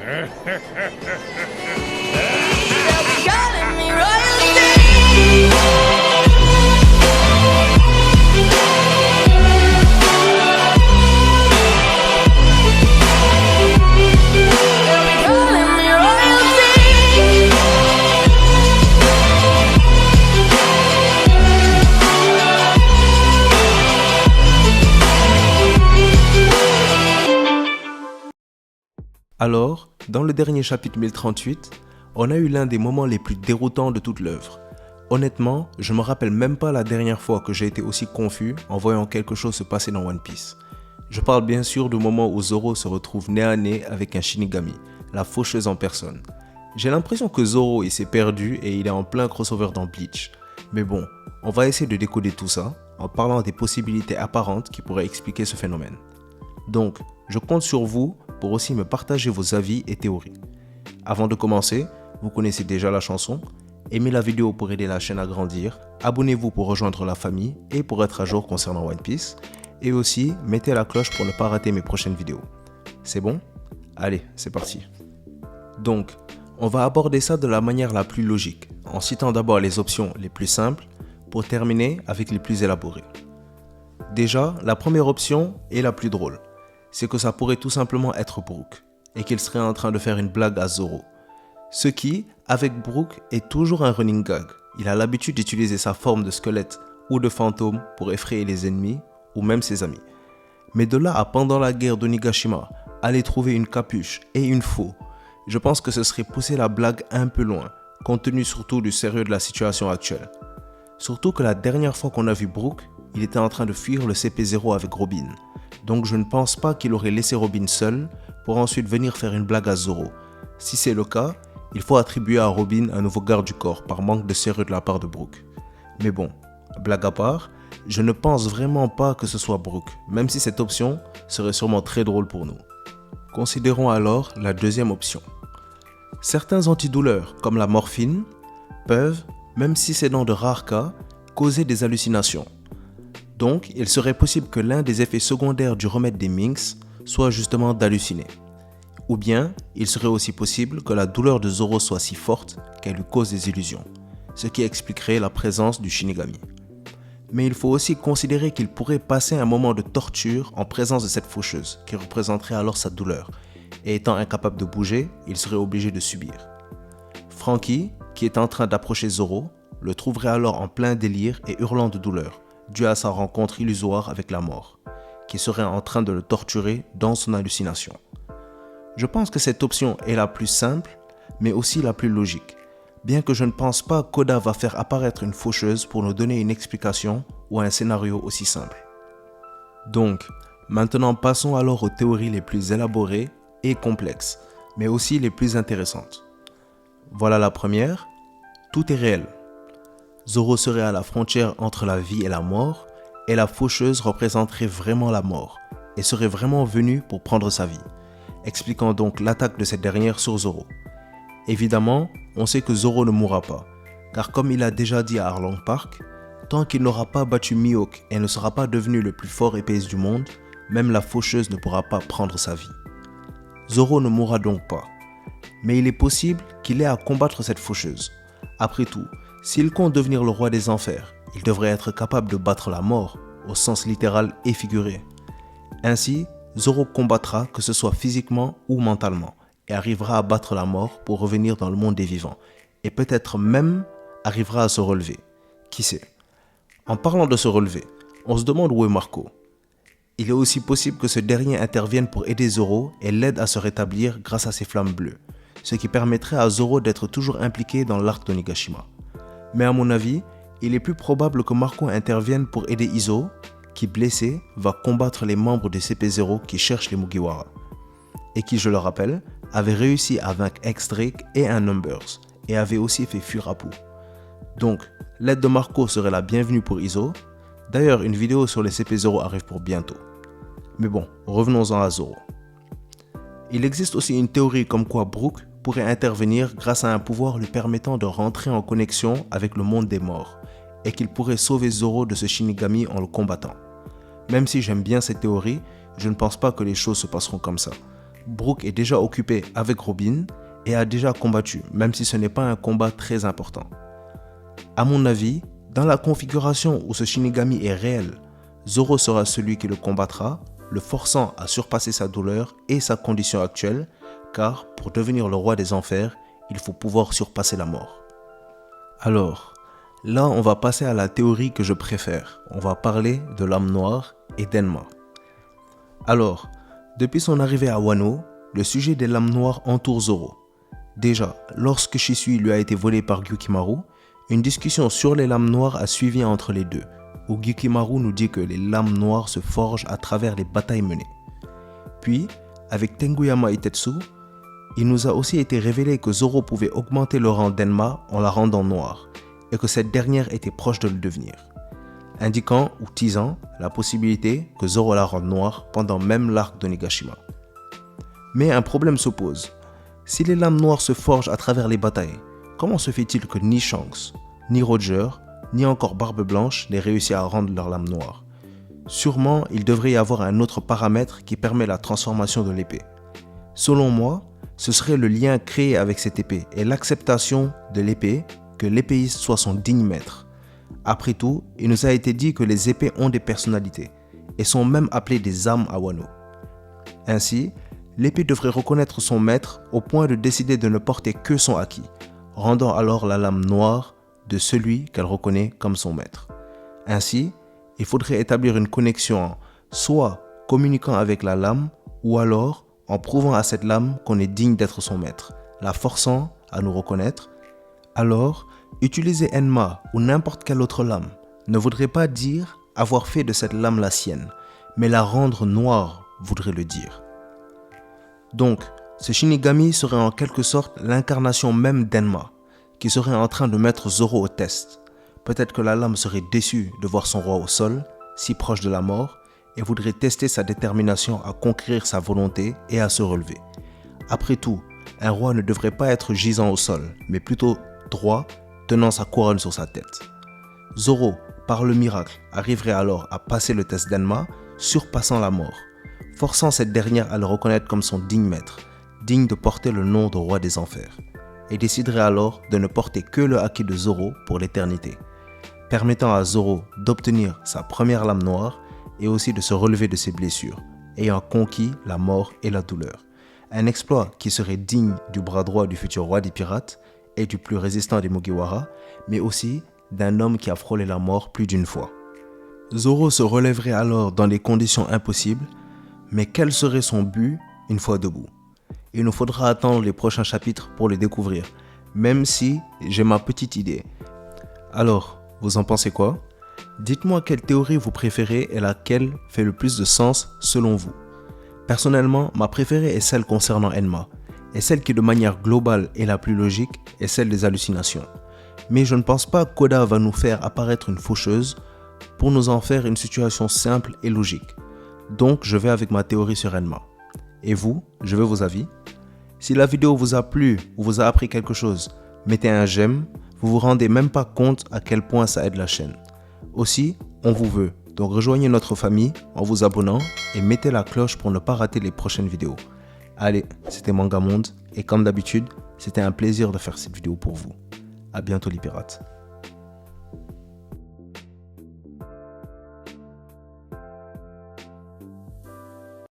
Calling me royalty. Calling me royalty. Alors, dans le dernier chapitre 1038, on a eu l'un des moments les plus déroutants de toute l'œuvre. Honnêtement, je me rappelle même pas la dernière fois que j'ai été aussi confus en voyant quelque chose se passer dans One Piece. Je parle bien sûr du moment où Zoro se retrouve nez à nez avec un Shinigami, la faucheuse en personne. J'ai l'impression que Zoro il s'est perdu et il est en plein crossover dans Bleach. Mais bon, on va essayer de décoder tout ça en parlant des possibilités apparentes qui pourraient expliquer ce phénomène. Donc, je compte sur vous pour aussi me partager vos avis et théories. Avant de commencer, vous connaissez déjà la chanson, aimez la vidéo pour aider la chaîne à grandir, abonnez-vous pour rejoindre la famille et pour être à jour concernant One Piece, et aussi mettez la cloche pour ne pas rater mes prochaines vidéos. C'est bon? Allez, c'est parti. Donc, on va aborder ça de la manière la plus logique, en citant d'abord les options les plus simples, pour terminer avec les plus élaborées. Déjà, la première option est la plus drôle. C'est que ça pourrait tout simplement être Brook, et qu'il serait en train de faire une blague à Zoro. Ce qui, avec Brook, est toujours un running gag. Il a l'habitude d'utiliser sa forme de squelette ou de fantôme pour effrayer les ennemis, ou même ses amis. Mais de là à pendant la guerre d'Onigashima, aller trouver une capuche et une faux, je pense que ce serait pousser la blague un peu loin, compte tenu surtout du sérieux de la situation actuelle. Surtout que la dernière fois qu'on a vu Brook, il était en train de fuir le CP0 avec Robin. Donc je ne pense pas qu'il aurait laissé Robin seul pour ensuite venir faire une blague à Zoro. Si c'est le cas, il faut attribuer à Robin un nouveau garde du corps par manque de sérieux de la part de Brook. Mais bon, blague à part, je ne pense vraiment pas que ce soit Brook, même si cette option serait sûrement très drôle pour nous. Considérons alors la deuxième option. Certains antidouleurs, comme la morphine, peuvent, même si c'est dans de rares cas, causer des hallucinations. Donc, il serait possible que l'un des effets secondaires du remède des Minks soit justement d'halluciner. Ou bien, il serait aussi possible que la douleur de Zoro soit si forte qu'elle lui cause des illusions, ce qui expliquerait la présence du Shinigami. Mais il faut aussi considérer qu'il pourrait passer un moment de torture en présence de cette faucheuse, qui représenterait alors sa douleur, et étant incapable de bouger, il serait obligé de subir. Franky, qui est en train d'approcher Zoro, le trouverait alors en plein délire et hurlant de douleur, dû à sa rencontre illusoire avec la mort, qui serait en train de le torturer dans son hallucination. Je pense que cette option est la plus simple, mais aussi la plus logique, bien que je ne pense pas qu'Oda va faire apparaître une faucheuse pour nous donner une explication ou un scénario aussi simple. Donc, maintenant passons alors aux théories les plus élaborées et complexes, mais aussi les plus intéressantes. Voilà la première, tout est réel. Zoro serait à la frontière entre la vie et la mort, et la faucheuse représenterait vraiment la mort, et serait vraiment venue pour prendre sa vie, expliquant donc l'attaque de cette dernière sur Zoro. Évidemment, on sait que Zoro ne mourra pas, car comme il a déjà dit à Arlong Park, tant qu'il n'aura pas battu Mihawk et ne sera pas devenu le plus fort épéiste du monde, même la faucheuse ne pourra pas prendre sa vie. Zoro ne mourra donc pas, mais il est possible qu'il ait à combattre cette faucheuse. Après tout, s'il compte devenir le roi des enfers, il devrait être capable de battre la mort, au sens littéral et figuré. Ainsi, Zoro combattra que ce soit physiquement ou mentalement, et arrivera à battre la mort pour revenir dans le monde des vivants, et peut-être même arrivera à se relever. Qui sait? En parlant de se relever, on se demande où est Marco. Il est aussi possible que ce dernier intervienne pour aider Zoro et l'aide à se rétablir grâce à ses flammes bleues, ce qui permettrait à Zoro d'être toujours impliqué dans l'arc d'Onigashima. Mais à mon avis, il est plus probable que Marco intervienne pour aider Izo, qui blessé va combattre les membres de CP0 qui cherchent les Mugiwara, et qui, je le rappelle, avait réussi à vaincre X-Drake et un Numbers, et avait aussi fait fuir Apu. Donc, l'aide de Marco serait la bienvenue pour Izo. D'ailleurs, une vidéo sur les CP0 arrive pour bientôt. Mais bon, revenons-en à Zoro. Il existe aussi une théorie comme quoi Brook pourrait intervenir grâce à un pouvoir lui permettant de rentrer en connexion avec le monde des morts, et qu'il pourrait sauver Zoro de ce Shinigami en le combattant. Même si j'aime bien cette théorie, je ne pense pas que les choses se passeront comme ça. Brook est déjà occupé avec Robin et a déjà combattu, même si ce n'est pas un combat très important. À mon avis, dans la configuration où ce Shinigami est réel, Zoro sera celui qui le combattra, le forçant à surpasser sa douleur et sa condition actuelle, car pour devenir le roi des enfers, il faut pouvoir surpasser la mort. Alors, là on va passer à la théorie que je préfère. On va parler de l'âme noire et d'Enma. Alors, depuis son arrivée à Wano, le sujet des lames noires entoure Zoro. Déjà, lorsque Shisui lui a été volé par Gyukimaru, une discussion sur les lames noires a suivi entre les deux, où Gyukimaru nous dit que les lames noires se forgent à travers les batailles menées. Puis, avec Tenguyama Itetsu, il nous a aussi été révélé que Zoro pouvait augmenter le rang d'Enma en la rendant noire, et que cette dernière était proche de le devenir, indiquant ou teasant la possibilité que Zoro la rende noire pendant même l'arc de Nigashima. Mais un problème se pose. Si les lames noires se forgent à travers les batailles, comment se fait-il que ni Shanks, ni Roger, ni encore Barbe Blanche n'aient réussi à rendre leur lame noire? Sûrement, il devrait y avoir un autre paramètre qui permet la transformation de l'épée. Selon moi, ce serait le lien créé avec cette épée et l'acceptation de l'épée que l'épéiste soit son digne maître. Après tout, il nous a été dit que les épées ont des personnalités et sont même appelées des âmes à Wano. Ainsi, l'épée devrait reconnaître son maître au point de décider de ne porter que son haki, rendant alors la lame noire de celui qu'elle reconnaît comme son maître. Ainsi, il faudrait établir une connexion en soit communiquant avec la lame ou alors en prouvant à cette lame qu'on est digne d'être son maître, la forçant à nous reconnaître. Alors, utiliser Enma ou n'importe quelle autre lame ne voudrait pas dire avoir fait de cette lame la sienne, mais la rendre noire voudrait le dire. Donc, ce Shinigami serait en quelque sorte l'incarnation même d'Enma, qui serait en train de mettre Zoro au test. Peut-être que la lame serait déçue de voir son roi au sol, si proche de la mort, et voudrait tester sa détermination à conquérir sa volonté et à se relever. Après tout, un roi ne devrait pas être gisant au sol, mais plutôt droit, tenant sa couronne sur sa tête. Zoro, par le miracle, arriverait alors à passer le test d'Enma, surpassant la mort, forçant cette dernière à le reconnaître comme son digne maître, digne de porter le nom de roi des enfers, et déciderait alors de ne porter que le haki de Zoro pour l'éternité, permettant à Zoro d'obtenir sa première lame noire et aussi de se relever de ses blessures, ayant conquis la mort et la douleur. Un exploit qui serait digne du bras droit du futur roi des pirates et du plus résistant des Mugiwara, mais aussi d'un homme qui a frôlé la mort plus d'une fois. Zoro se relèverait alors dans des conditions impossibles, mais quel serait son but une fois debout? Il nous faudra attendre les prochains chapitres pour le découvrir, même si j'ai ma petite idée. Alors, vous en pensez quoi? Dites-moi quelle théorie vous préférez et laquelle fait le plus de sens selon vous. Personnellement, ma préférée est celle concernant Enma, et celle qui de manière globale est la plus logique est celle des hallucinations. Mais je ne pense pas qu'Oda va nous faire apparaître une faucheuse pour nous en faire une situation simple et logique. Donc je vais avec ma théorie sur Enma. Et vous, je veux vos avis. Si la vidéo vous a plu ou vous a appris quelque chose, mettez un j'aime, vous vous rendez même pas compte à quel point ça aide la chaîne. Aussi, on vous veut, donc rejoignez notre famille en vous abonnant et mettez la cloche pour ne pas rater les prochaines vidéos. Allez, c'était Mangamonde et comme d'habitude, c'était un plaisir de faire cette vidéo pour vous. À bientôt les pirates.